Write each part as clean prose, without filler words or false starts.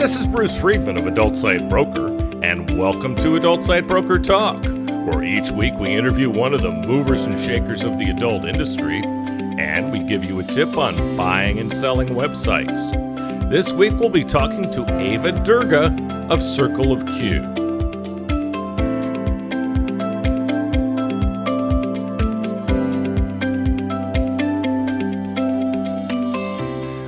This is Bruce Friedman of Adult Site Broker, and welcome to Adult Site Broker Talk, where each week we interview one of the movers and shakers of the adult industry, and we give you a tip on buying and selling websites. This week we'll be talking to Ava Durga of Circle of Q.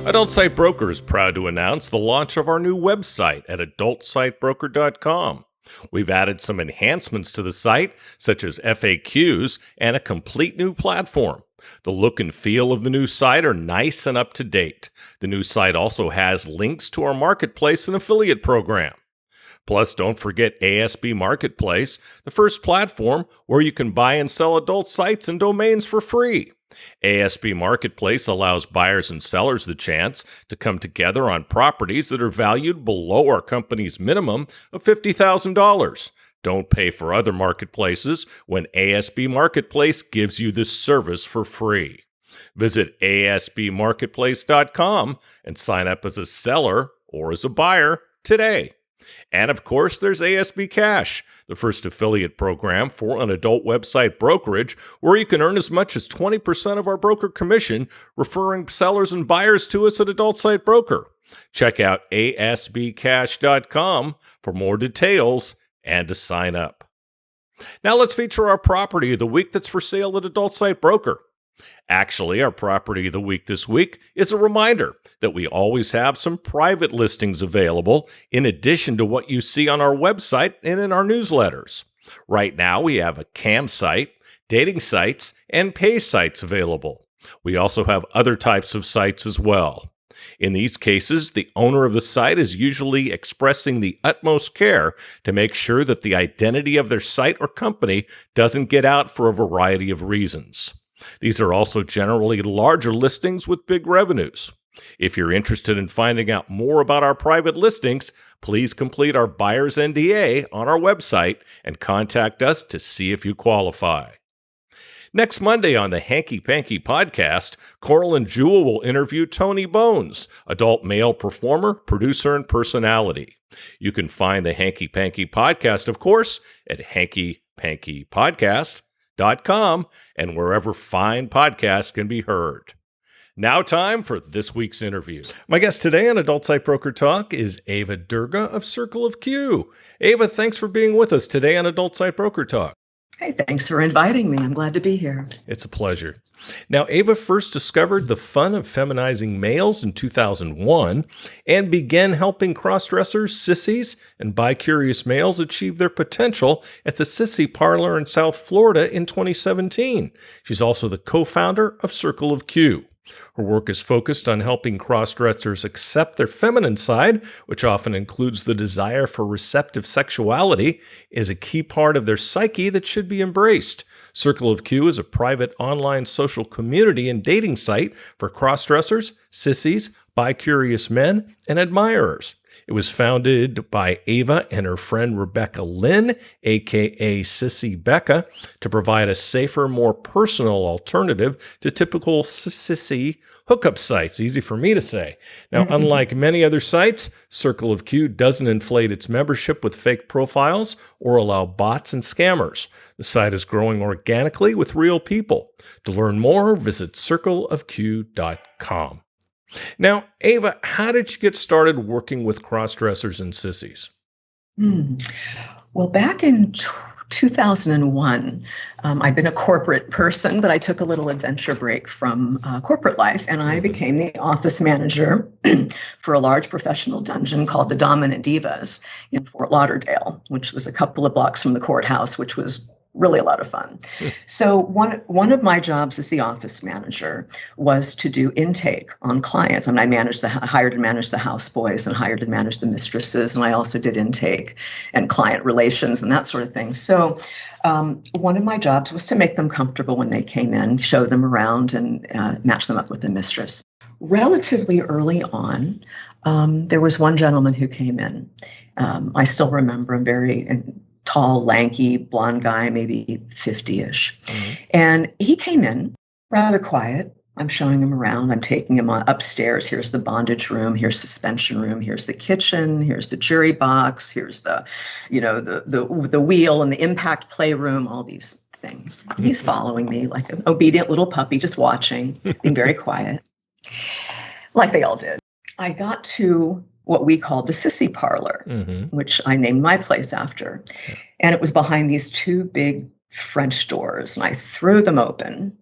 Adult Site Broker is proud to announce the launch of our new website at adultsitebroker.com. We've added some enhancements to the site, such as FAQs and a complete new platform. The look and feel of the new site are nice and up to date. The new site also has links to our marketplace and affiliate program. Plus, don't forget ASB Marketplace, the first platform where you can buy and sell adult sites and domains for free. ASB Marketplace allows buyers and sellers the chance to come together on properties that are valued below our company's minimum of $50,000. Don't pay for other marketplaces when ASB Marketplace gives you this service for free. Visit asbmarketplace.com and sign up as a seller or as a buyer today. And of course, there's ASB Cash, the first affiliate program for an adult website brokerage, where you can earn as much as 20% of our broker commission referring sellers and buyers to us at Adult Site Broker. Check out asbcash.com for more details and to sign up. Now let's feature our property of the week that's for sale at Adult Site Broker. Actually, our property of the week this week is a reminder that we always have some private listings available in addition to what you see on our website and in our newsletters. Right now, we have a cam site, dating sites, and pay sites available. We also have other types of sites as well. In these cases, the owner of the site is usually expressing the utmost care to make sure that the identity of their site or company doesn't get out for a variety of reasons. These are also generally larger listings with big revenues. If you're interested in finding out more about our private listings, please complete our buyer's NDA on our website and contact us to see if you qualify. Next Monday on the Hanky Panky podcast, Coral and Jewel will interview Tony Bones, adult male performer, producer, and personality. You can find the Hanky Panky podcast, of course, at hankypankypodcast.com and wherever fine podcasts can be heard. Now time for this week's interview. My guest today on Adult Site Broker Talk is Ava Durga of Circle of Q. Ava, thanks for being with us today on Adult Site Broker Talk. Hey, thanks for inviting me. I'm glad to be here. It's a pleasure. Now, Ava first discovered the fun of feminizing males in 2001 and began helping crossdressers, sissies, and bi-curious males achieve their potential at the Sissy Parlor in South Florida in 2017. She's also the co-founder of Circle of Q. Her work is focused on helping crossdressers accept their feminine side, which often includes the desire for receptive sexuality, is a key part of their psyche that should be embraced. Circle of Q is a private online social community and dating site for crossdressers, sissies, bi-curious men, and admirers. It was founded by Ava and her friend Rebecca Lynn, aka Sissy Becca, to provide a safer, more personal alternative to typical sissy hookup sites. Easy for me to say. Now, unlike many other sites, Circle of Q doesn't inflate its membership with fake profiles or allow bots and scammers. The site is growing organically with real people. To learn more, visit circleofq.com. Now, Ava, how did you get started working with crossdressers and sissies? Well, back in 2001, I'd been a corporate person, but I took a little adventure break from corporate life, and I became the office manager for a large professional dungeon called the Dominant Divas in Fort Lauderdale, which was a couple of blocks from the courthouse, which was really a lot of fun. So one of my jobs as the office manager was to do intake on clients. And I hired and managed the houseboys and hired and managed the mistresses. And I also did intake and client relations and that sort of thing. So one of my jobs was to make them comfortable when they came in, show them around and match them up with the mistress. Relatively early on, there was one gentleman who came in. I still remember him, very tall, lanky, blonde guy, maybe 50-ish. And he came in rather quiet, I'm showing him around. I'm taking him upstairs. Here's the bondage room. Here's suspension room. Here's the kitchen. Here's the jury box. Here's the, the wheel and the impact playroom. All these things. And he's following me like an obedient little puppy, just watching, being very quiet, like they all did. I got to what we called the sissy parlor, which I named my place after, and it was behind these two big French doors, and I threw them open,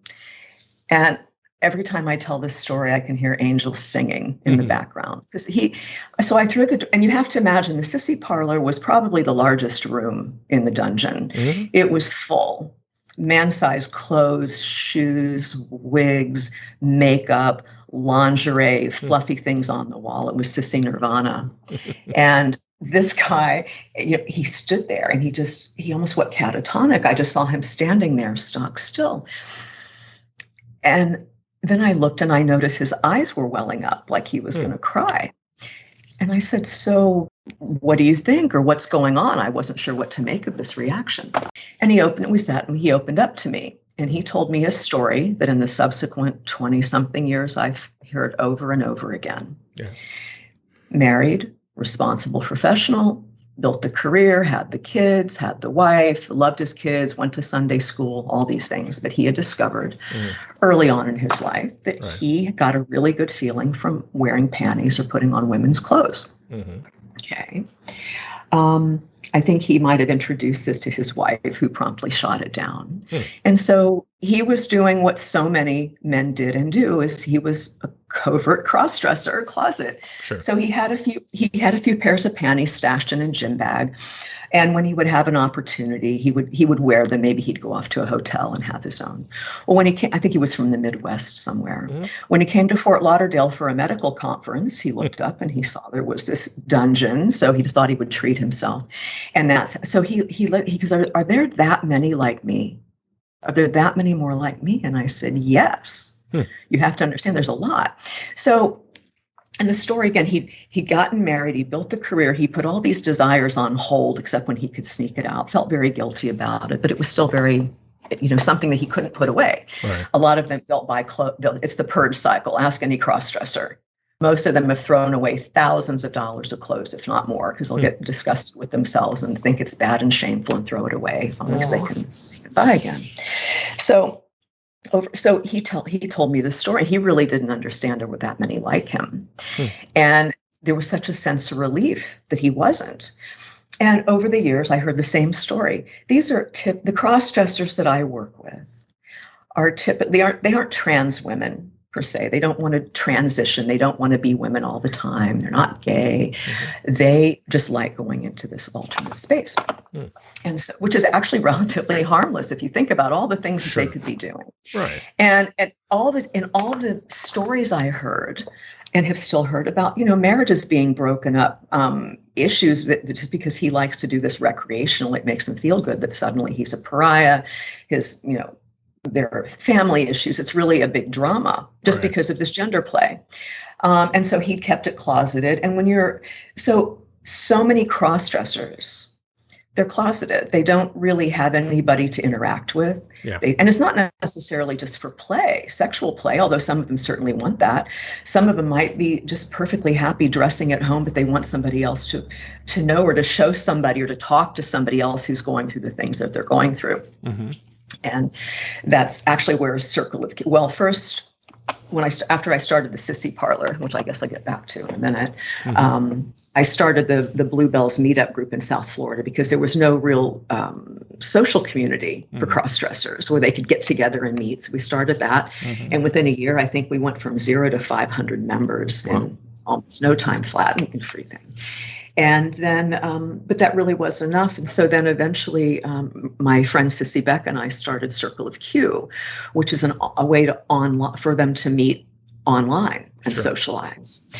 and every time I tell this story, I can hear angels singing in the background. So I threw and you have to imagine the sissy parlor was probably the largest room in the dungeon. It was full, man-sized clothes, shoes, wigs, makeup, lingerie, fluffy things on the wall. It was sissy nirvana. And this guy, he stood there and he almost went catatonic. I just saw him standing there, stock still. And then I looked and I noticed his eyes were welling up like he was going to cry. And I said, so what do you think, or what's going on? I wasn't sure what to make of this reaction. And he opened up to me, and he told me a story that in the subsequent 20-something years, I've heard over and over again. Yeah. Married, responsible professional, built the career, had the kids, had the wife, loved his kids, went to Sunday school, all these things that he had discovered early on in his life, that he got a really good feeling from wearing panties or putting on women's clothes. Okay. I think he might have introduced this to his wife, who promptly shot it down. And so he was doing what so many men did and do, is he was a covert cross-dresser, closet. Sure. So he had a few pairs of panties stashed in a gym bag. And when he would have an opportunity, he would wear them. Maybe he'd go off to a hotel and have his own. Well, when he came, I think he was from the Midwest somewhere. When he came to Fort Lauderdale for a medical conference, he looked up and he saw there was this dungeon. So he just thought he would treat himself. And he goes, are there that many like me? Are there that many more like me? And I said, yes. You have to understand there's a lot. So, and the story again, he'd gotten married, he built the career, he put all these desires on hold, except when he could sneak it out, felt very guilty about it, but it was still very, something that he couldn't put away. Right. A lot of them built by it's the purge cycle. Ask any cross-dresser. Most of them have thrown away thousands of dollars of clothes, if not more, because they'll get disgusted with themselves and think it's bad and shameful and throw it away as long as they can buy again. So he told me the story. He really didn't understand there were that many like him. And there was such a sense of relief that he wasn't. And over the years, I heard the same story. These are the cross-dressers that I work with they aren't trans women per se. They don't want to transition. They don't want to be women all the time. They're not gay. They just like going into this alternate space. And so, which is actually relatively harmless if you think about all the things that they could be doing. Right. And all the stories I heard and have still heard about, marriages being broken up, issues that just because he likes to do this recreationally, it makes him feel good that suddenly he's a pariah, there are family issues. It's really a big drama just because of this gender play. And so he kept it closeted. And when you're so many cross-dressers, they're closeted. They don't really have anybody to interact with. Yeah. And it's not necessarily just for play, sexual play, although some of them certainly want that. Some of them might be just perfectly happy dressing at home, but they want somebody else to know or to show somebody or to talk to somebody else who's going through the things that they're going through. And that's actually where first, after I started the sissy parlor, which I guess I'll get back to in a minute, I started the Bluebells meetup group in South Florida because there was no real social community for cross-dressers where they could get together and meet. So we started that. And within a year, I think we went from 0 to 500 members in almost no time, flat and free thing. And then, but that really wasn't enough. And so then eventually my friend Sissy Beck and I started Circle of Q, which is a way for them to meet online and socialize.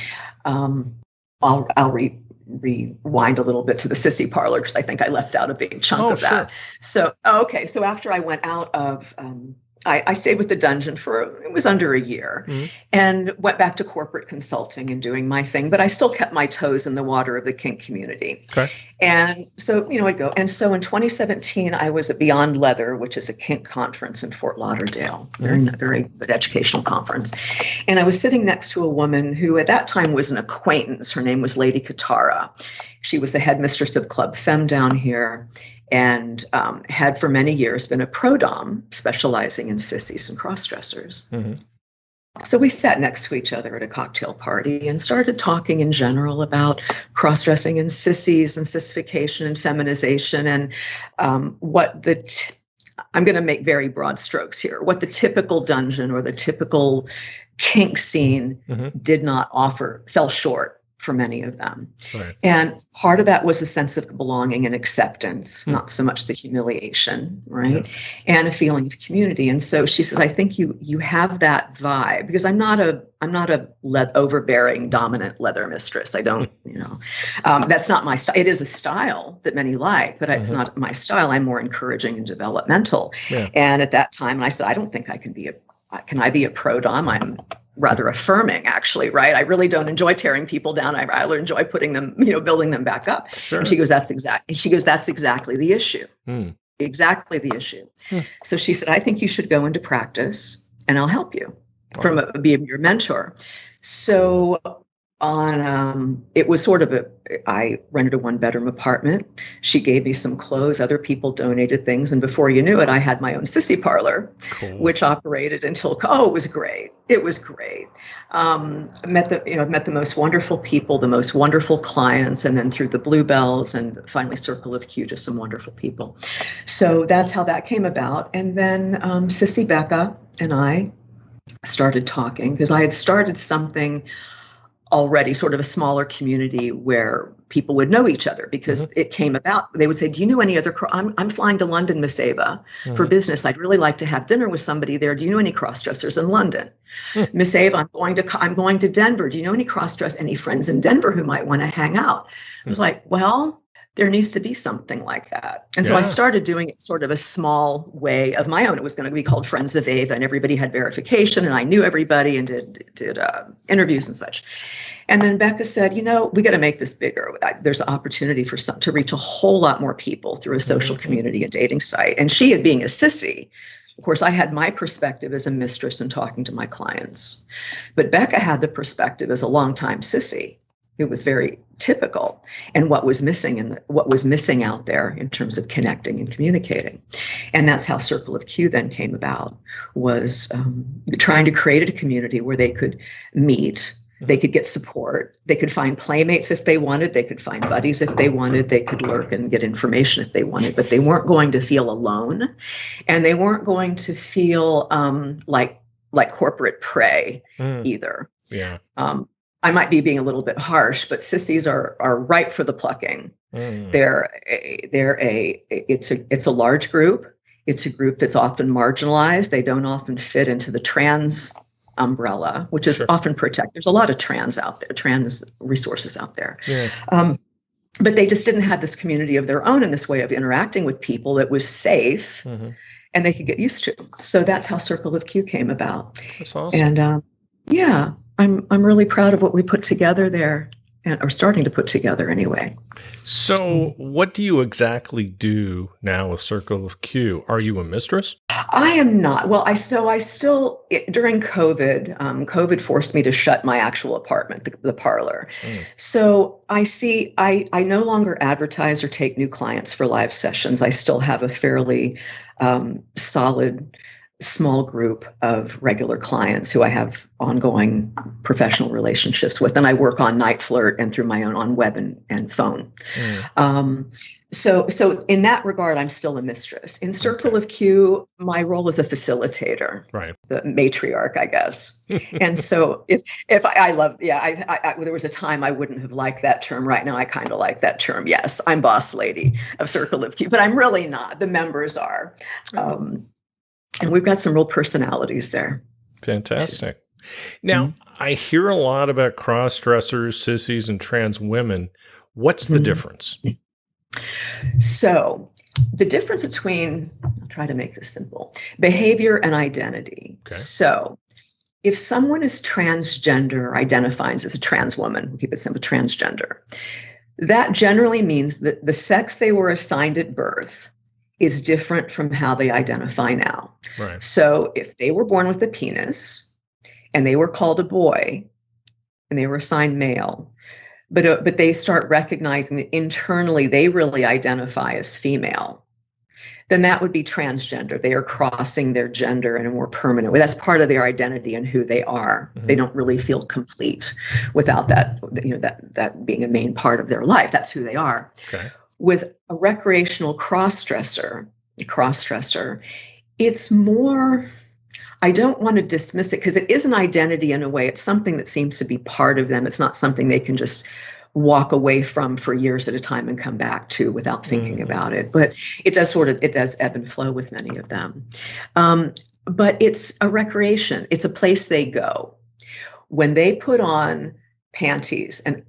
I'll rewind a little bit to the sissy parlor because I think I left out a big chunk of that. So after I went out of I stayed with the dungeon it was under a year, and went back to corporate consulting and doing my thing, but I still kept my toes in the water of the kink community. Okay. And so, I'd go. And so in 2017, I was at Beyond Leather, which is a kink conference in Fort Lauderdale, very good educational conference. And I was sitting next to a woman who at that time was an acquaintance. Her name was Lady Katara. She was the headmistress of Club Femme down here, and had for many years been a pro-dom specializing in sissies and cross-dressers. So we sat next to each other at a cocktail party and started talking in general about cross-dressing and sissies and sissification and feminization, and I'm going to make very broad strokes here, what the typical dungeon or the typical kink scene did not offer, fell short for many of them. Right. And part of that was a sense of belonging and acceptance, not so much the humiliation, right? Yeah. And a feeling of community. And so she says, I think you have that vibe, because I'm not a overbearing, dominant leather mistress. I don't, that's not my style. It is a style that many like, but it's not my style. I'm more encouraging and developmental. Yeah. And at that time, I said, I don't think I can be can I be a pro-dom? I'm rather affirming, actually, right? I really don't enjoy tearing people down. I rather enjoy putting them, building them back up. Sure. And she goes, that's exactly the issue. Exactly the issue. So she said, I think you should go into practice and I'll help you being your mentor. So it was sort of I rented a 1-bedroom apartment. She gave me some clothes. Other people donated things. And before you knew it, I had my own sissy parlor, which operated until, it was great. It was great. Met the most wonderful people, the most wonderful clients, and then through the Bluebells and finally Circle of Q, just some wonderful people. So that's how that came about. And then Sissy Becca and I started talking, because I had started something already, sort of a smaller community where people would know each other, because it came about. They would say, do you know any other, I'm flying to London, Miss Ava, for business. I'd really like to have dinner with somebody there. Do you know any cross-dressers in London? Miss Ava, I'm going to Denver. Do you know any friends in Denver who might want to hang out? I was like, well, there needs to be something like that. And so I started doing it sort of a small way of my own. It was going to be called Friends of Ava, and everybody had verification, and I knew everybody and did interviews and such. And then Becca said, we got to make this bigger. There's an opportunity to reach a whole lot more people through a social community and dating site. And she, being a sissy, of course, I had my perspective as a mistress and talking to my clients. But Becca had the perspective as a longtime sissy. It was very typical, and what was missing out there in terms of connecting and communicating. And that's how Circle of Q then came about, was trying to create a community where they could meet, they could get support, they could find playmates if they wanted, they could find buddies if they wanted, they could lurk and get information if they wanted, but they weren't going to feel alone, and they weren't going to feel like corporate prey either. Yeah. I might be being a little bit harsh, but sissies are ripe for the plucking. It's a large group. It's a group that's often marginalized. They don't often fit into the trans umbrella, which is often protected. There's a lot of trans resources out there. Yeah. But they just didn't have this community of their own and this way of interacting with people that was safe and they could get used to. So that's how Circle of Q came about. That's awesome. And I'm really proud of what we put together there, and are starting to put together anyway. So what do you exactly do now with Circle of Q? Are you a mistress? I am not. Well, I still, during COVID forced me to shut my actual apartment, the parlor. So I no longer advertise or take new clients for live sessions. I still have a fairly solid small group of regular clients who I have ongoing professional relationships with, and I work on Night Flirt and through my own on web and phone. So in that regard, I'm still a mistress. In Circle of Q, my role is a facilitator, right? The matriarch, I guess. And so if I love, there was a time I wouldn't have liked that term. Right now, I kind of like that term. Yes, I'm boss lady of Circle of Q, but I'm really not. The members are. And we've got some real personalities there. Fantastic. Now, I hear a lot about cross-dressers, sissies, and trans women. What's the difference? So The difference between, I'll try to make this simple, behavior and identity. Okay. So if someone is transgender, identifies as a trans woman, we'll keep it simple, transgender, that generally means that the sex they were assigned at birth is different from how they identify now. Right. So if they were born with a penis and they were called a boy and they were assigned male, but they start recognizing that internally they really identify as female, then that would be transgender. They are crossing their gender in a more permanent way. That's part of their identity and who they are. Mm-hmm. They don't really feel complete without that, that being a main part of their life. That's who they are. Okay. With a recreational crossdresser, it's more, I don't want to dismiss it because it is an identity in a way. It's something that seems to be part of them. It's not something they can just walk away from for years at a time and come back to without thinking about it. But it does ebb and flow with many of them. But it's a recreation. It's a place they go. When they put on panties, and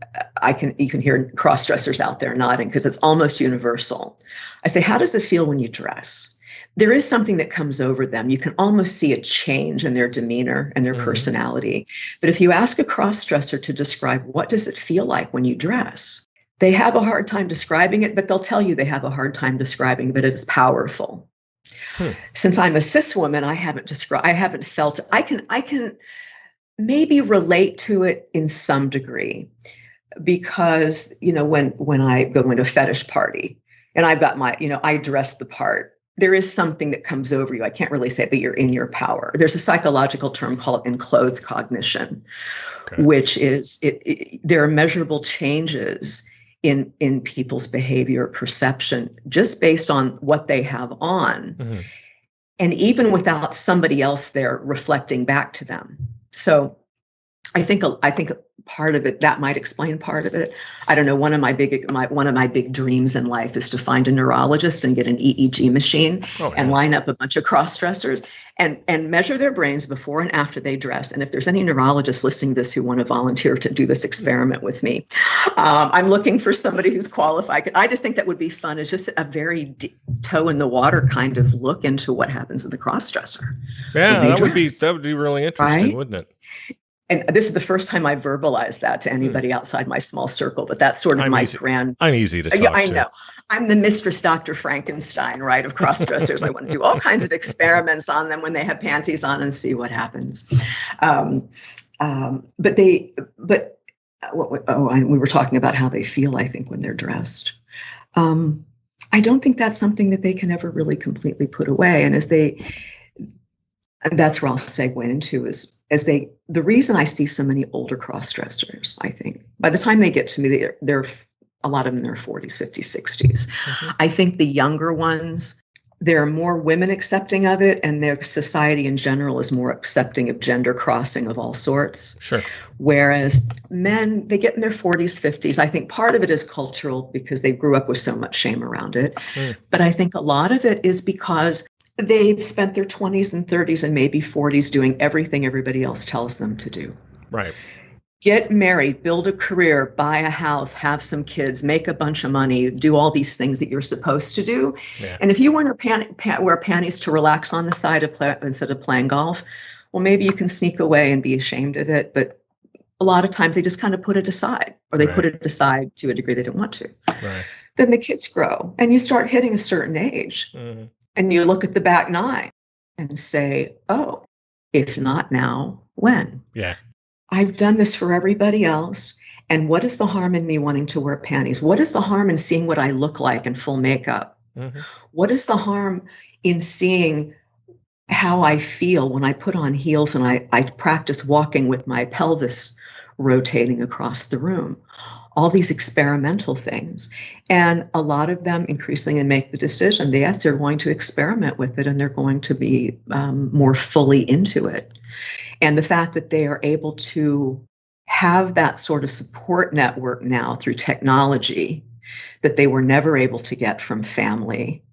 you can hear cross-dressers out there nodding because it's almost universal. I say, how does it feel when you dress? There is something that comes over them. You can almost see a change in their demeanor and their personality. But if you ask a cross-dresser to describe what does it feel like when you dress, they have a hard time describing it, but they'll tell you they have a hard time describing it, but it is powerful. Since I'm a cis woman, I haven't felt it. I can maybe relate to it in some degree because, when I go into a fetish party and I've got I dress the part, there is something that comes over you. I can't really say it, but you're in your power. There's a psychological term called enclothed cognition, which is there are measurable changes in people's behavior perception just based on what they have on. Mm-hmm. And even without somebody else there reflecting back to them. So I think part of it, that might explain part of it. I don't know. One of my big dreams in life is to find a neurologist and get an EEG machine and line up a bunch of cross-dressers and measure their brains before and after they dress. And if there's any neurologists listening to this who want to volunteer to do this experiment with me, I'm looking for somebody who's qualified. I just think that would be fun. It's just a very toe in the water kind of look into what happens with the cross-dresser. Yeah, that would be really interesting, right? Wouldn't it? And this is the first time I verbalized that to anybody outside my small circle, but that's sort of I'm easy to talk to. I know. I'm the Mistress Dr. Frankenstein, right, of cross-dressers. I want to do all kinds of experiments on them when they have panties on and see what happens. We were talking about how they feel, I think, when they're dressed. I don't think that's something that they can ever really completely put away. And that's where I'll segue into the reason I see so many older cross-dressers, I think, by the time they get to me, they're a lot of them in their 40s, 50s, 60s. Mm-hmm. I think the younger ones, there are more women accepting of it, and their society in general is more accepting of gender crossing of all sorts. Sure. Whereas men, they get in their 40s, 50s. I think part of it is cultural because they grew up with so much shame around it. But I think a lot of it is because they've spent their 20s and 30s and maybe 40s doing everything everybody else tells them to do. Right. Get married, build a career, buy a house, have some kids, make a bunch of money, do all these things that you're supposed to do. Yeah. And if you want to wear panties to relax on the side instead of playing golf, well, maybe you can sneak away and be ashamed of it. But a lot of times they just kind of put it aside, or they put it aside to a degree they don't want to. Right. Then the kids grow and you start hitting a certain age. Mm-hmm. And you look at the back nine and say, oh, if not now, when? Yeah. I've done this for everybody else. And what is the harm in me wanting to wear panties? What is the harm in seeing what I look like in full makeup? Mm-hmm. What is the harm in seeing how I feel when I put on heels and I practice walking with my pelvis rotating across the room? All these experimental things. And a lot of them increasingly make the decision, yes, they're going to experiment with it and they're going to be more fully into it. And the fact that they are able to have that sort of support network now through technology that they were never able to get from family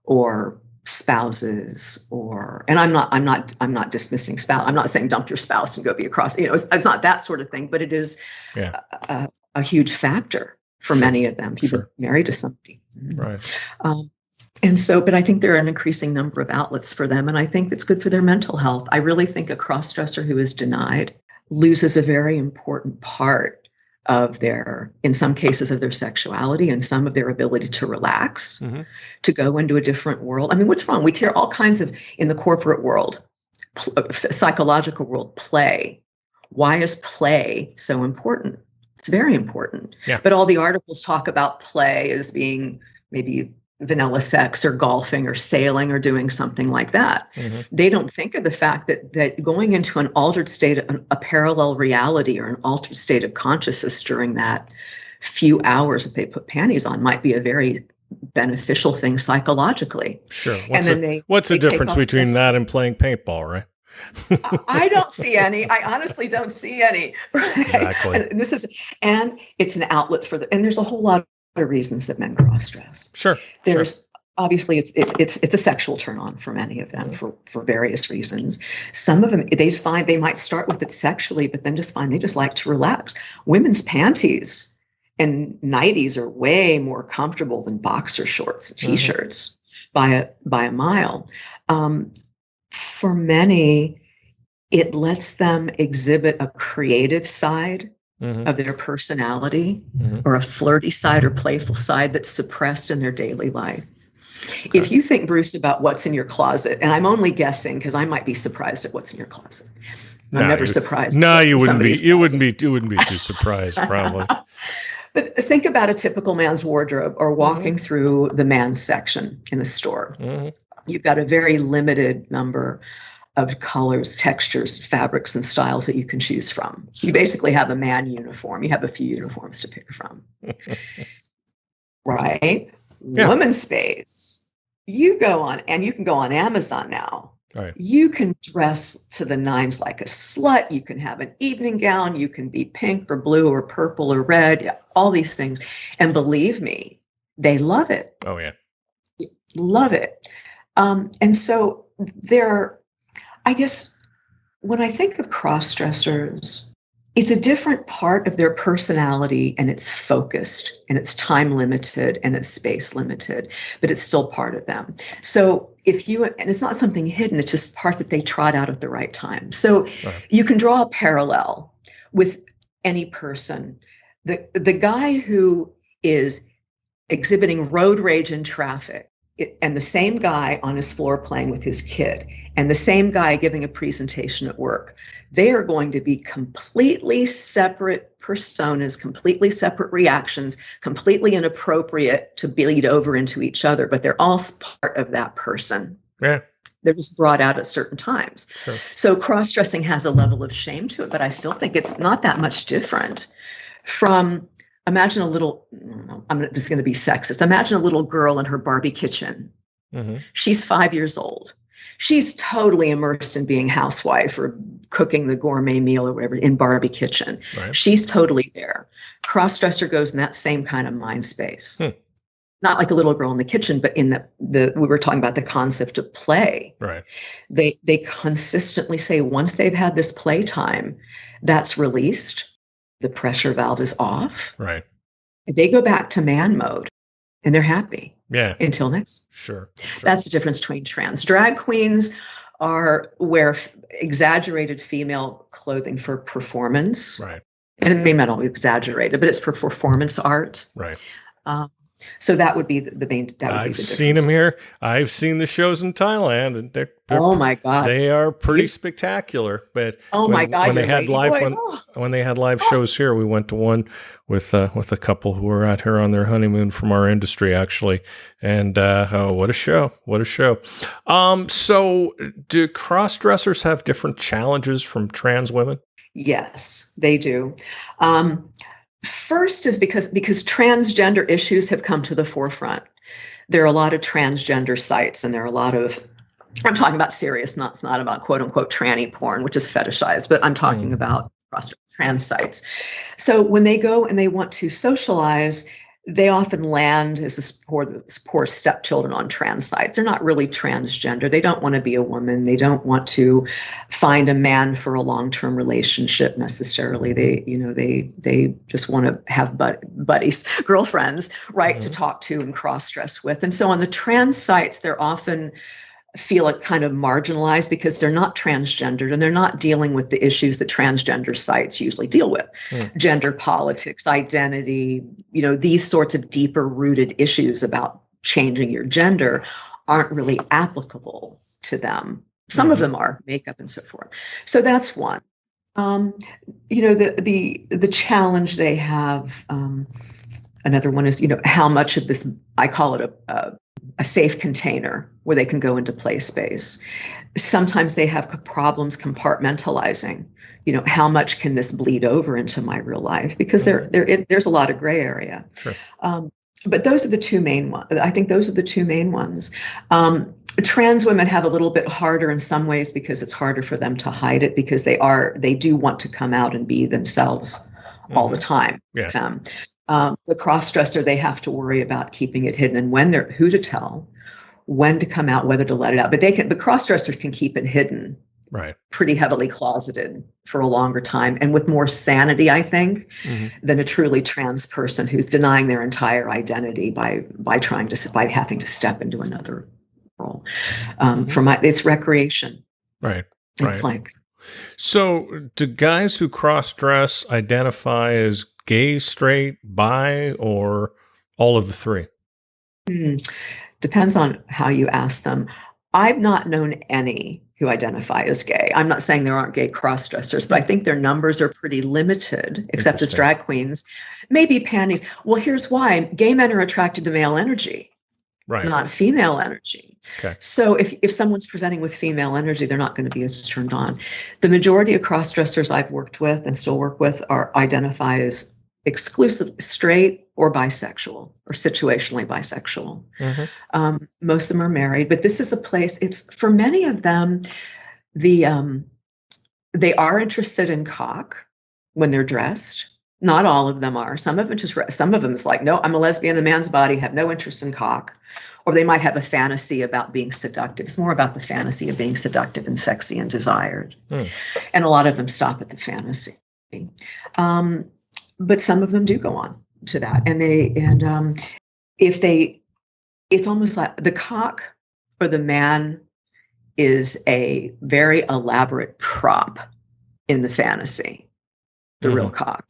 or spouses and I'm not dismissing spouse. I'm not saying dump your spouse and go be across, it's not that sort of thing, but it is a huge factor for many of them. People married to somebody. Right. And so, but I think there are an increasing number of outlets for them, and I think it's good for their mental health. I really think a cross-dresser who is denied loses a very important part of their, in some cases, of their sexuality and some of their ability to relax, to go into a different world. I mean, what's wrong? We hear all kinds of, in the corporate world, psychological world, play. Why is play so important? It's very important. Yeah. But all the articles talk about play as being maybe vanilla sex or golfing or sailing or doing something like that. They don't think of the fact that going into an altered state, a parallel reality or an altered state of consciousness during that few hours that they put panties on might be a very beneficial thing psychologically. Sure. What's the difference between that and playing paintball, right? I don't see any. I honestly don't see any. Right? Exactly. And it's an outlet for and there's a whole lot of reasons that men cross-dress. Sure. Obviously it's a sexual turn on for many of them for various reasons. Some of them, they find they might start with it sexually, but then just find they just like to relax. Women's panties and nighties are way more comfortable than boxer shorts and t-shirts by a mile. For many, it lets them exhibit a creative side of their personality or a flirty side or playful side that's suppressed in their daily life. Okay. If you think, Bruce, about what's in your closet, and I'm only guessing because I might be surprised at what's in your closet. I'm never surprised. No, you wouldn't be. You wouldn't be too surprised, probably. But think about a typical man's wardrobe or walking through the man's section in a store. You've got a very limited number of colors, textures, fabrics, and styles that you can choose from. You basically have a man uniform. You have a few uniforms to pick from. Right? Yeah. Women's space. You go on, and you can go on Amazon now. Right. You can dress to the nines like a slut. You can have an evening gown. You can be pink or blue or purple or red, all these things. And believe me, they love it. Oh, yeah. Love it. And so I guess when I think of cross-dressers, it's a different part of their personality, and it's focused and it's time limited and it's space limited, but it's still part of them. So and it's not something hidden, it's just part that they trot out at the right time. So you can draw a parallel with any person. The guy who is exhibiting road rage in traffic, and the same guy on his floor playing with his kid, and the same guy giving a presentation at work, they are going to be completely separate personas, completely separate reactions, completely inappropriate to bleed over into each other, but they're all part of that person. Yeah. They're just brought out at certain times. Sure. So cross-dressing has a level of shame to it, but I still think it's not that much different from, imagine a little, this is going to be sexist. Imagine a little girl in her Barbie kitchen. She's 5 years old. She's totally immersed in being housewife or cooking the gourmet meal or whatever in Barbie kitchen. Right. She's totally there. Crossdresser goes in that same kind of mind space. Not like a little girl in the kitchen, but in the we were talking about the concept of play. Right. They consistently say once they've had this play that's released, the pressure valve is off. Right. They go back to man mode and they're happy. Yeah. Until next. Sure. That's the difference between trans. Drag queens wear exaggerated female clothing for performance. Right. And it may not always exaggerated, but it's for performance art. Right. So that would be the main. That would be the difference. I've seen them here. I've seen the shows in Thailand, and they're oh my God, they are pretty spectacular. But my God, when they had live shows here, we went to one with a couple who were out here on their honeymoon from our industry, actually. And what a show! What a show! So do cross-dressers have different challenges from trans women? Yes, they do. First is because transgender issues have come to the forefront. There are a lot of transgender sites, and there are a lot of, I'm talking about serious, it's not about quote unquote tranny porn, which is fetishized, but I'm talking about trans sites. So when they go and they want to socialize, they often land as this poor stepchildren on trans sites. They're not really transgender. They don't want to be a woman. They don't want to find a man for a long-term relationship necessarily. They just want to have buddies, girlfriends, right, to talk to and cross-dress with. And so on the trans sites, they're often feel it kind of marginalized because they're not transgendered and they're not dealing with the issues that transgender sites usually deal with. Gender politics, identity, these sorts of deeper rooted issues about changing your gender aren't really applicable to them. Some of them are, makeup and so forth. So that's one. The challenge they have, another one is, how much of this, I call it a safe container where they can go into play space. Sometimes they have problems compartmentalizing, how much can this bleed over into my real life? Because there's a lot of gray area. Sure. But those are the two main ones. I think those are the two main ones. Trans women have a little bit harder in some ways because it's harder for them to hide it because they do want to come out and be themselves all the time. Yeah. The cross-dresser, they have to worry about keeping it hidden and who to tell, when to come out, whether to let it out. But cross-dressers can keep it hidden, right, pretty heavily closeted for a longer time and with more sanity, I think, than a truly trans person who's denying their entire identity by having to step into another role. It's recreation. Right. It's like. So do guys who cross-dress identify as gay, straight, bi, or all of the three? Depends on how you ask them. I've not known any who identify as gay. I'm not saying there aren't gay cross-dressers, but I think their numbers are pretty limited, except as drag queens. Maybe panties. Well, here's why. Gay men are attracted to male energy, not female energy. Okay. So if someone's presenting with female energy, they're not going to be as turned on. The majority of cross-dressers I've worked with and still work with identify as exclusively straight or bisexual or situationally bisexual. Most of them are married, but this is a place, it's for many of them, they are interested in cock when they're dressed. Not all of them are. Some of them is like, no, I'm a lesbian in a man's body, have no interest in cock. Or they might have a fantasy about being seductive. It's more about the fantasy of being seductive and sexy and desired. And a lot of them stop at the fantasy. But some of them do go on to that. It's almost like the cock or the man is a very elaborate prop in the fantasy, the real cock.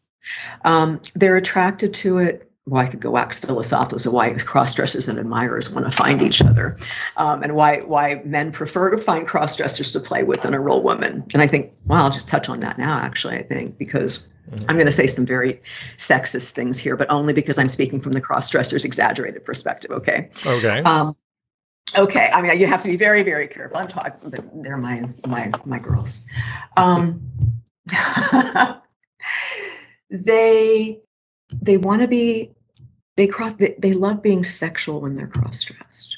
They're attracted to it. Well, I could go wax philosophical as to why cross-dressers and admirers want to find each other, and why men prefer to find cross-dressers to play with than a real woman. And I think, well, I'll just touch on that now, actually, I think, because I'm going to say some very sexist things here, but only because I'm speaking from the cross-dresser's exaggerated perspective, okay? Okay. Okay, I mean, you have to be very, very careful. I'm talking, but they're my girls. They want to be, they love being sexual when they're cross-dressed.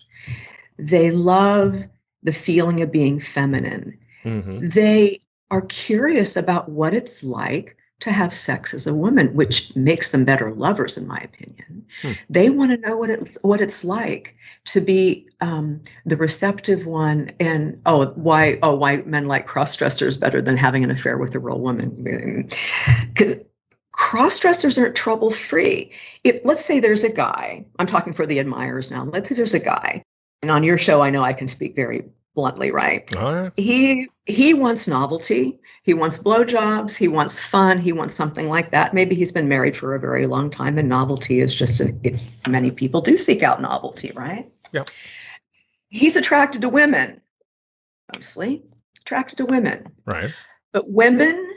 They love the feeling of being feminine. They are curious about what it's like to have sex as a woman, which makes them better lovers, in my opinion. They want to know what it's like to be the receptive one, and why men like cross-dressers better than having an affair with a real woman. Because cross-dressers aren't trouble-free. Let's say there's a guy, I'm talking for the admirers now, let's say there's a guy, and on your show I know I can speak very bluntly, right? He wants novelty, he wants blowjobs, he wants fun, he wants something like that. Maybe he's been married for a very long time, and novelty is just, many people do seek out novelty, right? Yeah. He's attracted to women, mostly attracted to women. Right. But women,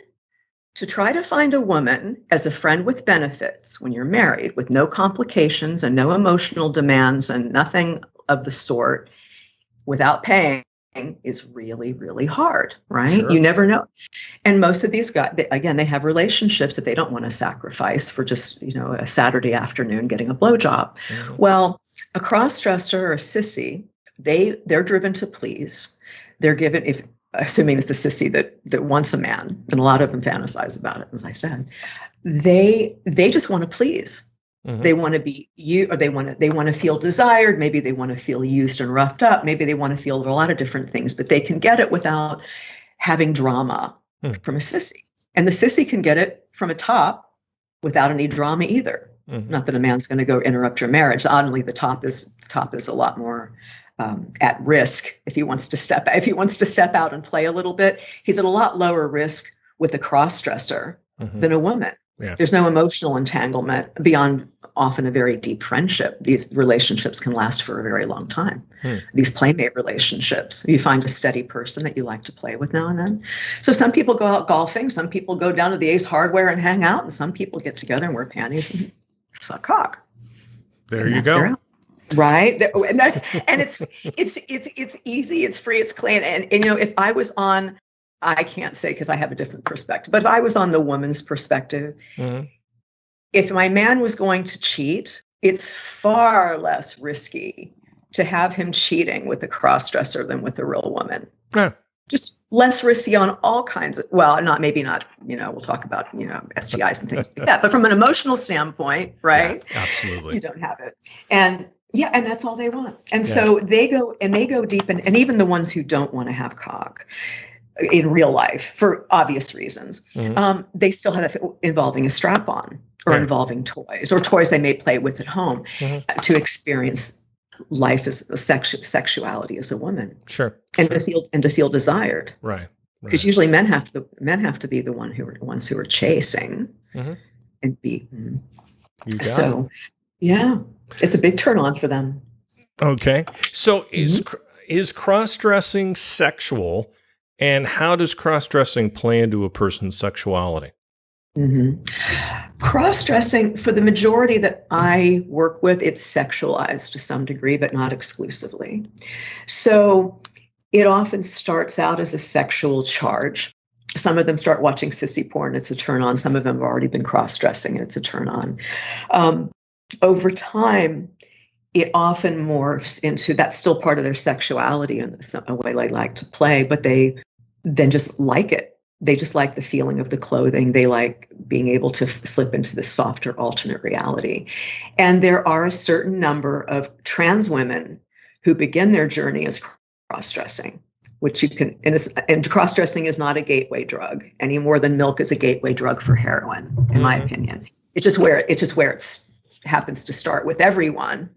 to try to find a woman as a friend with benefits when you're married, with no complications and no emotional demands and nothing of the sort, without paying, is really, really hard, right? Sure. You never know. And most of these guys, they have relationships that they don't want to sacrifice for just, a Saturday afternoon getting a blowjob. Well, a cross-dresser or a sissy, they're driven to please. They're given, assuming it's the sissy that wants a man, and a lot of them fantasize about it, as I said, they just want to please. Mm-hmm. They want to be you, or they want to feel desired. Maybe they want to feel used and roughed up. Maybe they want to feel a lot of different things, but they can get it without having drama from a sissy. And the sissy can get it from a top without any drama either. Mm-hmm. Not that a man's going to go interrupt your marriage. Oddly, the top is a lot more at risk if he wants to step out and play a little bit. He's at a lot lower risk with a cross-dresser than a woman. Yeah. There's no emotional entanglement beyond often a very deep friendship. These relationships can last for a very long time. These playmate relationships. You find a steady person that you like to play with now and then. So some people go out golfing, some people go down to the Ace Hardware and hang out, and some people get together and wear panties and suck cock. There you go. Right. And it's easy, it's free, it's clean. And if I was on, I can't say because I have a different perspective, but if I was on the woman's perspective, if my man was going to cheat, it's far less risky to have him cheating with a cross-dresser than with a real woman. Yeah. Just less risky on all kinds of, we'll talk about, STIs and things like that. But from an emotional standpoint, right? Yeah, absolutely. You don't have it. And that's all they want. And so they go deep, and even the ones who don't want to have cock in real life for obvious reasons, they still have that involving a strap-on or involving toys or toys they may play with at home to experience life as a sexuality as a woman. Sure. And to feel desired. Right. Because usually men have to be the ones who are chasing and be. So, yeah, it's a big turn on for them. Okay. So is cross-dressing sexual, and how does cross-dressing play into a person's sexuality? Cross-dressing, for the majority that I work with, it's sexualized to some degree, but not exclusively. So it often starts out as a sexual charge. Some of them start watching sissy porn, it's a turn on. Some of them have already been cross-dressing, and it's a turn on. Over time, it often morphs into, that's still part of their sexuality in a way they like to play, but they then just like it. They just like the feeling of the clothing. They like being able to slip into this softer alternate reality. And there are a certain number of trans women who begin their journey as cross-dressing, which you can, and cross-dressing is not a gateway drug any more than milk is a gateway drug for heroin, in my opinion. It's just where it's happens to start with everyone.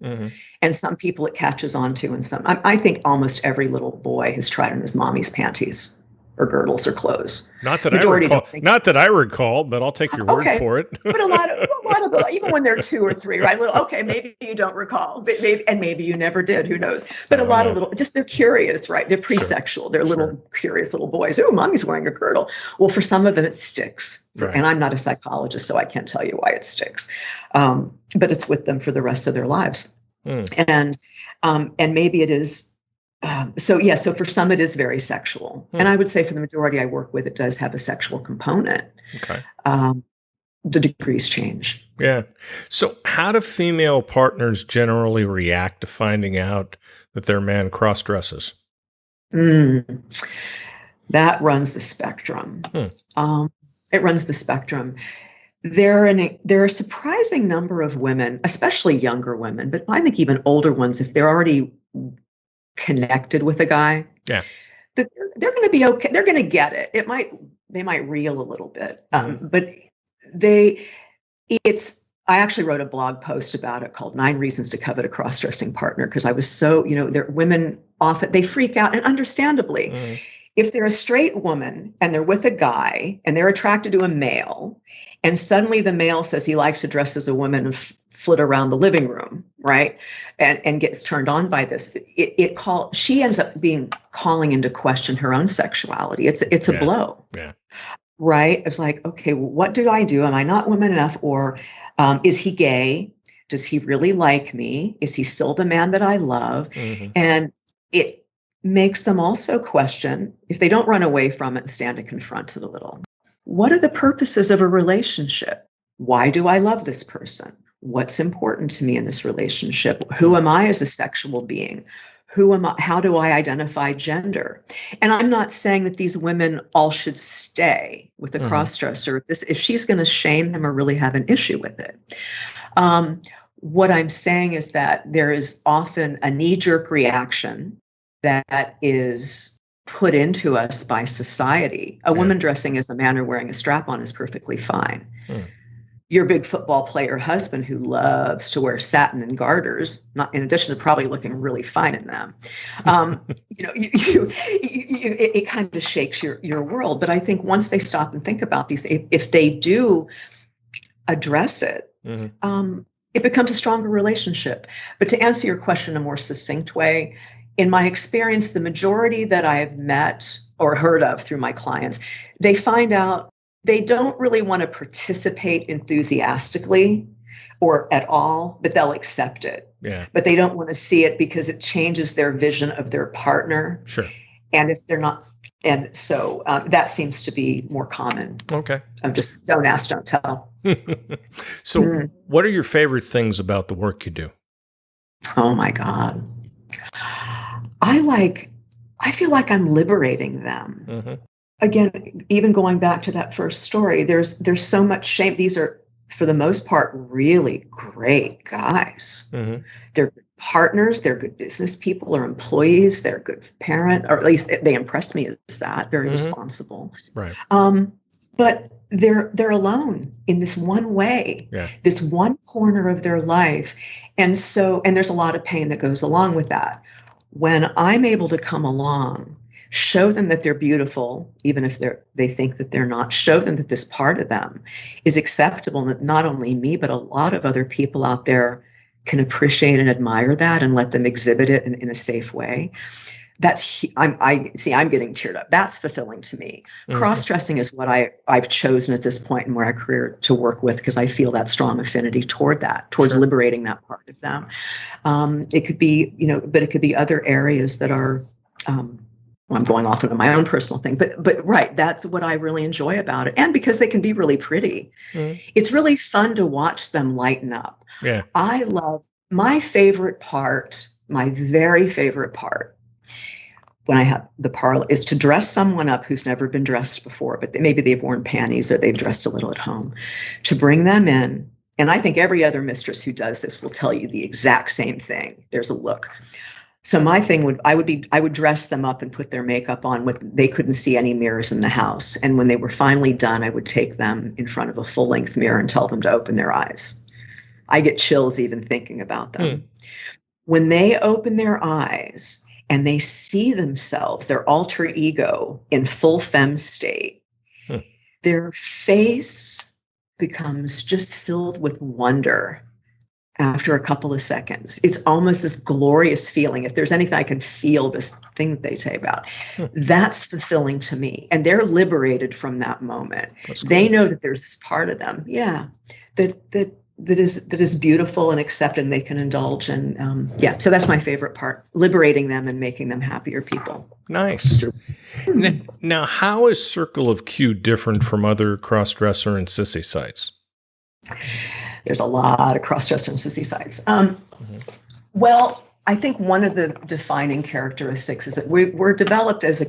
And some people it catches on to, and some, I think almost every little boy has tried on his mommy's panties or girdles or clothes. Not that I recall, but I'll take your word for it. But a lot of them, even when they're 2 or 3, right? Maybe you don't recall, but maybe you never did. Who knows? But a lot of little, just they're curious, right? They're pre-sexual. They're little curious little boys. Oh, mommy's wearing a girdle. Well, for some of them, it sticks. And I'm not a psychologist, so I can't tell you why it sticks. But it's with them for the rest of their lives. And maybe it is. So for some it is very sexual. And I would say for the majority I work with, it does have a sexual component. Okay. The degrees change. Yeah. So how do female partners generally react to finding out that their man cross-dresses? That runs the spectrum. It runs the spectrum. There are a surprising number of women, especially younger women, but I think even older ones, if they're already connected with a guy, they're going to be okay. They're going to get it. They might reel a little bit, but I actually wrote a blog post about it called 9 Reasons to Covet a Cross-Dressing Partner, because I was so, women often, they freak out, and understandably, if they're a straight woman and they're with a guy and they're attracted to a male, and suddenly the male says he likes to dress as a woman and flit around the living room, right? And gets turned on by this. She ends up calling into question her own sexuality. It's a blow. Yeah. Right? It's like, okay, well, what do I do? Am I not woman enough? Or is he gay? Does he really like me? Is he still the man that I love? And it makes them also question, if they don't run away from it and stand and confront it a little, what are the purposes of a relationship? Why do I love this person? What's important to me in this relationship? Who am I as a sexual being? Who am I? How do I identify gender? And I'm not saying that these women all should stay with the crossdresser if she's going to shame them or really have an issue with it. What I'm saying is that there is often a knee-jerk reaction that is put into us by society. A woman dressing as a man or wearing a strap-on is perfectly fine. Your big football player husband who loves to wear satin and garters, not in addition to probably looking really fine in them, it kind of shakes your world. But I think once they stop and think about these, if they do address it, it becomes a stronger relationship. But to answer your question in a more succinct way, in my experience, the majority that I have met or heard of through my clients, they find out they don't really want to participate enthusiastically or at all, but they'll accept it. Yeah. But they don't want to see it because it changes their vision of their partner. Sure. And if they're not, and so that seems to be more common. Okay. I'm just don't ask, don't tell. So what are your favorite things about the work you do? Oh my God. I feel like I'm liberating them. Again, even going back to that first story, there's so much shame. These are, for the most part, really great guys. They're good partners, they're good business people or employees, they're good parents, or at least they impressed me as that, very responsible. Right. But they're alone in this one way, this one corner of their life. And there's a lot of pain that goes along with that. When I'm able to come along, show them that they're beautiful, even if they think that they're not, show them that this part of them is acceptable, and that not only me, but a lot of other people out there can appreciate and admire that and let them exhibit it in a safe way. I'm getting teared up. That's fulfilling to me. Cross-dressing is what I've chosen at this point in my career to work with, because I feel that strong affinity towards liberating that part of them. It could be, but it could be other areas that are, I'm going off into my own personal thing, but right, that's what I really enjoy about it. And because they can be really pretty, it's really fun to watch them lighten up. Yeah. I love my favorite part, my very favorite part when I have the parlor is to dress someone up who's never been dressed before, but maybe they've worn panties or they've dressed a little at home, to bring them in. And I think every other mistress who does this will tell you the exact same thing. There's a look. So my thing I would dress them up and put their makeup on they couldn't see any mirrors in the house. And when they were finally done, I would take them in front of a full-length mirror and tell them to open their eyes. I get chills even thinking about them. When they open their eyes and they see themselves, their alter ego in full femme state, their face becomes just filled with wonder. After a couple of seconds, it's almost this glorious feeling. If there's anything I can feel, this thing that they say about, that's fulfilling to me. And they're liberated from that moment. Cool. They know that there's this part of them, that is beautiful and accepted, and they can indulge. And so that's my favorite part: liberating them and making them happier people. Nice. Now, how is Circle of Q different from other crossdresser and sissy sites? There's a lot of crossdresser and sissy sites. Well, I think one of the defining characteristics is that we're developed it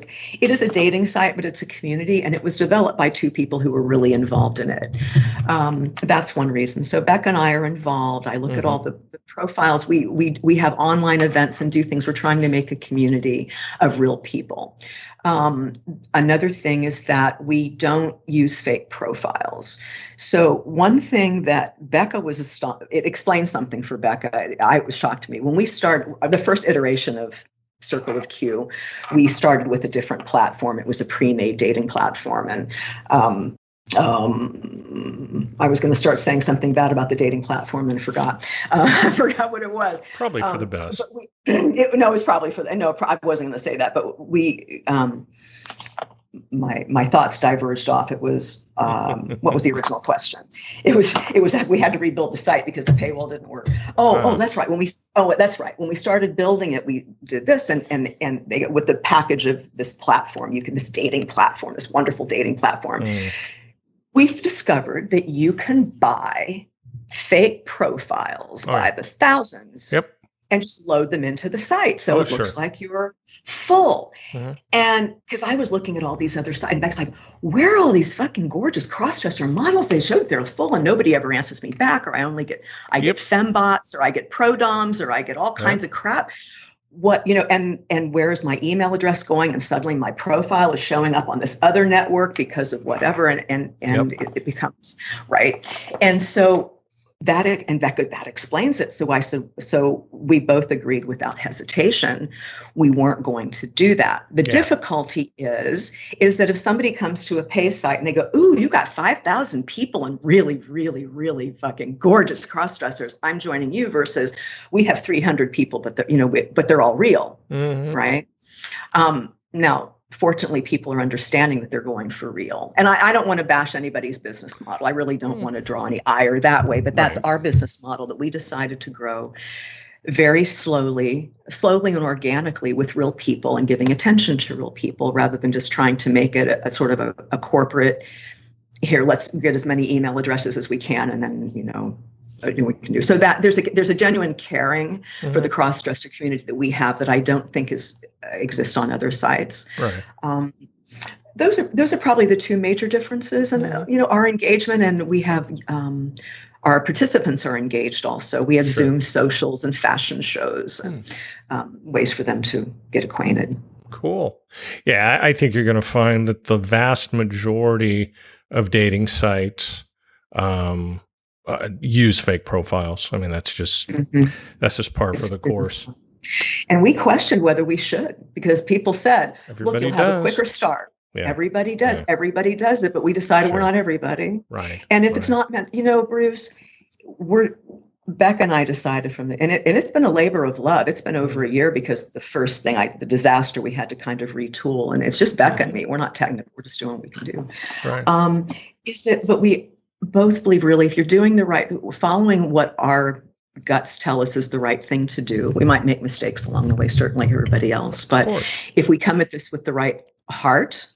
is a dating site, but it's a community, and it was developed by two people who were really involved in it. That's one reason. So Becca and I are involved. I look at all the profiles. We have online events and do things. We're trying to make a community of real people. Another thing is that we don't use fake profiles. So one thing that Becca it explained something for Becca. It was shocked to me. When we started the first iteration of Circle of Q, we started with a different platform. It was a pre-made dating platform. And I was going to start saying something bad about the dating platform and forgot. I forgot what it was. Probably for the best. It was probably for the, no, I wasn't going to say that, but my thoughts diverged off. It was, what was the original question? It was that we had to rebuild the site because the paywall didn't work. That's right. That's right. When we started building it, we did this and they, with the package of this platform, this dating platform, this wonderful dating platform. We've discovered that you can buy fake profiles by the thousands and just load them into the site. So it looks Sure. like you're full. Mm-hmm. And because I was looking at all these other sites, and Beck's like, where are all these fucking gorgeous cross-dresser models? They show that they're full and nobody ever answers me back, or I get fembots, or I get pro-doms, or I get all kinds of crap. What, and where's my email address going? And suddenly my profile is showing up on this other network because of whatever. And it becomes, right. And so that explains it. So we both agreed without hesitation, we weren't going to do that. The difficulty is that if somebody comes to a pay site and they go, ooh, you got 5,000 people and really, really, really fucking gorgeous cross-dressers, I'm joining you, versus we have 300 people, but they're all real, right? Now, fortunately, people are understanding that they're going for real. And I don't want to bash anybody's business model. I really don't want to draw any ire that way, but that's our business model that we decided to grow very slowly and organically with real people and giving attention to real people, rather than just trying to make it a sort of a corporate, here, let's get as many email addresses as we can, and then, we can do. So that there's a genuine caring for the cross-dresser community that we have that I don't think exists on other sites. Right. Those are probably the two major differences, and our engagement, and we have our participants are engaged also. We have Zoom socials and fashion shows and ways for them to get acquainted. Cool. Yeah, I think you're going to find that the vast majority of dating sites use fake profiles. I mean, that's just part of the course. And we questioned whether we should, because people said, everybody look, you'll have a quicker start. Yeah. Everybody does. Yeah. Everybody does it, but we decided we're not everybody. Right. And if it's not meant, Bruce, Beck and I decided and it's been a labor of love. It's been over a year, because the first thing, the disaster, we had to kind of retool, and it's just Beck and me. We're not technical. We're just doing what we can do. Right. But we both believe, really, if you're doing following what our guts tell us is the right thing to do, we might make mistakes along the way, certainly everybody else. But if we come at this with the right heart,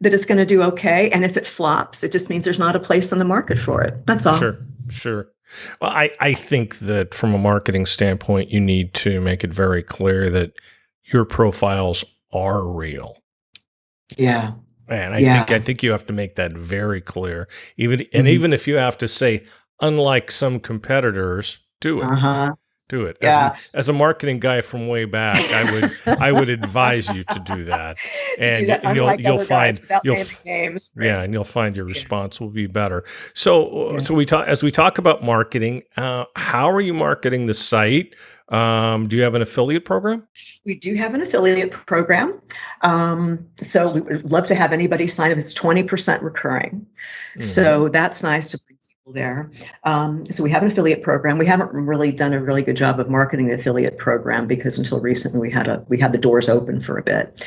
that it's going to do okay. And if it flops, it just means there's not a place on the market for it. That's all. Sure. Well, I think that from a marketing standpoint, you need to make it very clear that your profiles are real. Yeah. And I think you have to make that very clear. Even if you have to say, unlike some competitors, do it. Do it. As a marketing guy from way back, I would advise you to do that, and you'll find you'll find your response will be better. So as we talk about marketing, how are you marketing the site? Do you have an affiliate program? We do have an affiliate program. So we would love to have anybody sign up. It's 20% recurring. So that's nice to bring people there. So we have an affiliate program. We haven't really done a really good job of marketing the affiliate program, because until recently we had the doors open for a bit.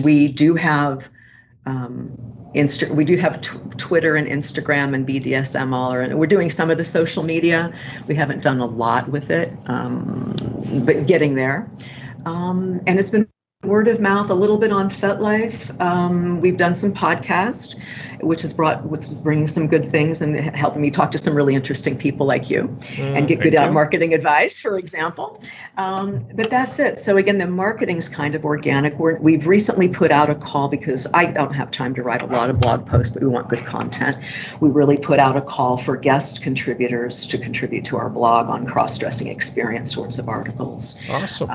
We do have we do have Twitter and Instagram and BDSM and we're doing some of the social media. We haven't done a lot with it, but getting there. And it's been word of mouth, a little bit on FetLife. We've done some podcast, which is bringing some good things and helping me talk to some really interesting people like you and get good marketing advice, for example. But that's it. So again, the marketing's kind of organic. We've recently put out a call, because I don't have time to write a lot of blog posts, but we want good content. We really put out a call for guest contributors to contribute to our blog on cross-dressing experience sorts of articles. Awesome.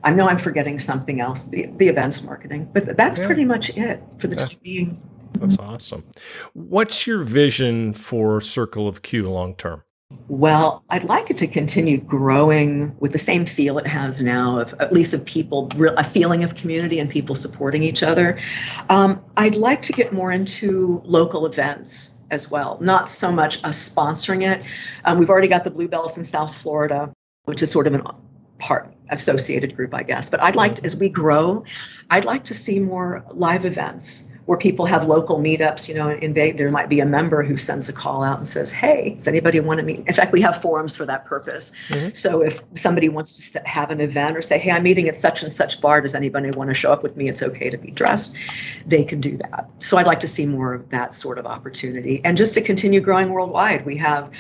I know I'm forgetting something else, the events marketing, but that's pretty much it for the time being. That's awesome. What's your vision for Circle of Q long term? Well, I'd like it to continue growing with the same feel it has now, at least of people, a feeling of community and people supporting each other. I'd like to get more into local events as well, not so much us sponsoring it. We've already got the Bluebells in South Florida, which is sort of an part associated group, I guess. But I'd like to, as we grow, I'd like to see more live events where people have local meetups. There might be a member who sends a call out and says, hey, does anybody want to meet? In fact, we have forums for that purpose. So if somebody wants to have an event or say, hey, I'm meeting at such and such bar, does anybody want to show up with me? It's okay to be dressed. They can do that. So I'd like to see more of that sort of opportunity, and just to continue growing worldwide. We have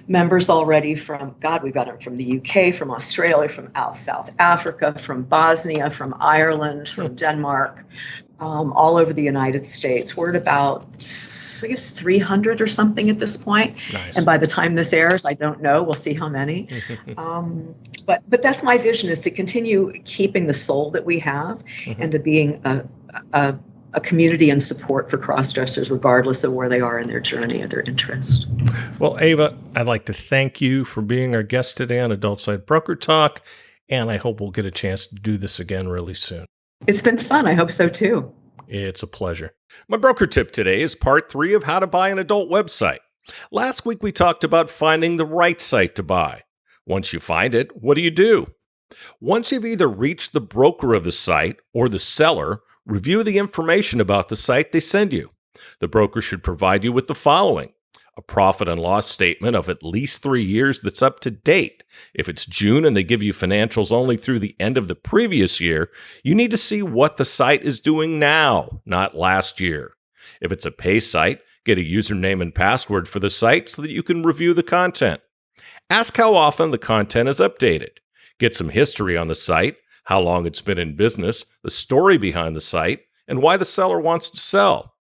members already from, God, we've got them from the UK, from Australia, from South Africa, from Bosnia, from Ireland, from Denmark, all over the United States. We're at about, I guess, 300 or something at this point. Nice. And by the time this airs, I don't know. We'll see how many. But that's my vision, is to continue keeping the soul that we have and to being a community and support for crossdressers, regardless of where they are in their journey or their interest. Well, Ava, I'd like to thank you for being our guest today on Adult Site Broker Talk, and I hope we'll get a chance to do this again really soon. It's been fun. I hope so too. It's a pleasure. My broker tip today is part 3 of how to buy an adult website. Last week we talked about finding the right site to buy. Once you find it, what do? Once you've either reached the broker of the site or the seller, review the information about the site they send you. The broker should provide you with the following: a profit and loss statement of at least 3 years that's up to date. If it's June and they give you financials only through the end of the previous year, you need to see what the site is doing now, not last year. If it's a pay site, get a username and password for the site so that you can review the content. Ask how often the content is updated. Get some history on the site, how long it's been in business, the story behind the site, and why the seller wants to sell.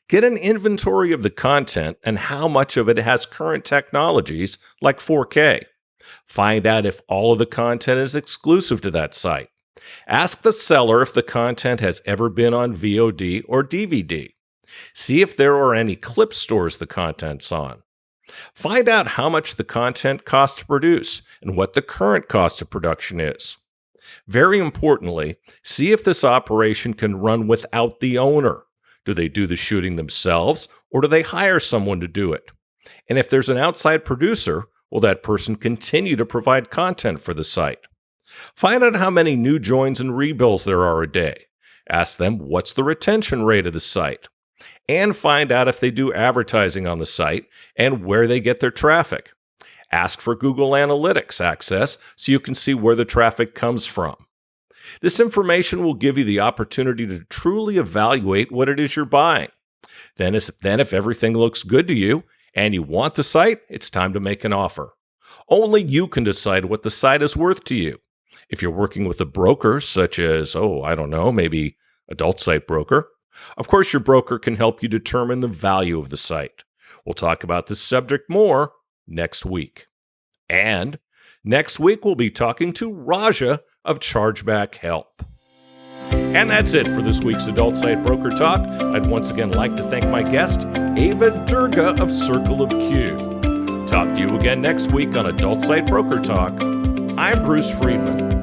Get an inventory of the content and how much of it has current technologies like 4K. Find out if all of the content is exclusive to that site. Ask the seller if the content has ever been on VOD or DVD. See if there are any clip stores the content's on. Find out how much the content costs to produce and what the current cost of production is. Very importantly, see if this operation can run without the owner. Do they do the shooting themselves, or do they hire someone to do it? And if there's an outside producer, will that person continue to provide content for the site? Find out how many new joins and rebuilds there are a day. Ask them what's the retention rate of the site. And find out if they do advertising on the site and where they get their traffic. Ask for Google Analytics access so you can see where the traffic comes from. This information will give you the opportunity to truly evaluate what it is you're buying. Then if everything looks good to you and you want the site, it's time to make an offer. Only you can decide what the site is worth to you. If you're working with a broker, such as, maybe Adult Site Broker, of course your broker can help you determine the value of the site. We'll talk about this subject more next week. And next week we'll be talking to Raja of Chargeback Help. And that's it for this week's Adult Site Broker Talk. I'd once again like to thank my guest, Ava Durga of Circle of Q. Talk to you again next week on Adult Site Broker Talk. I'm Bruce Friedman.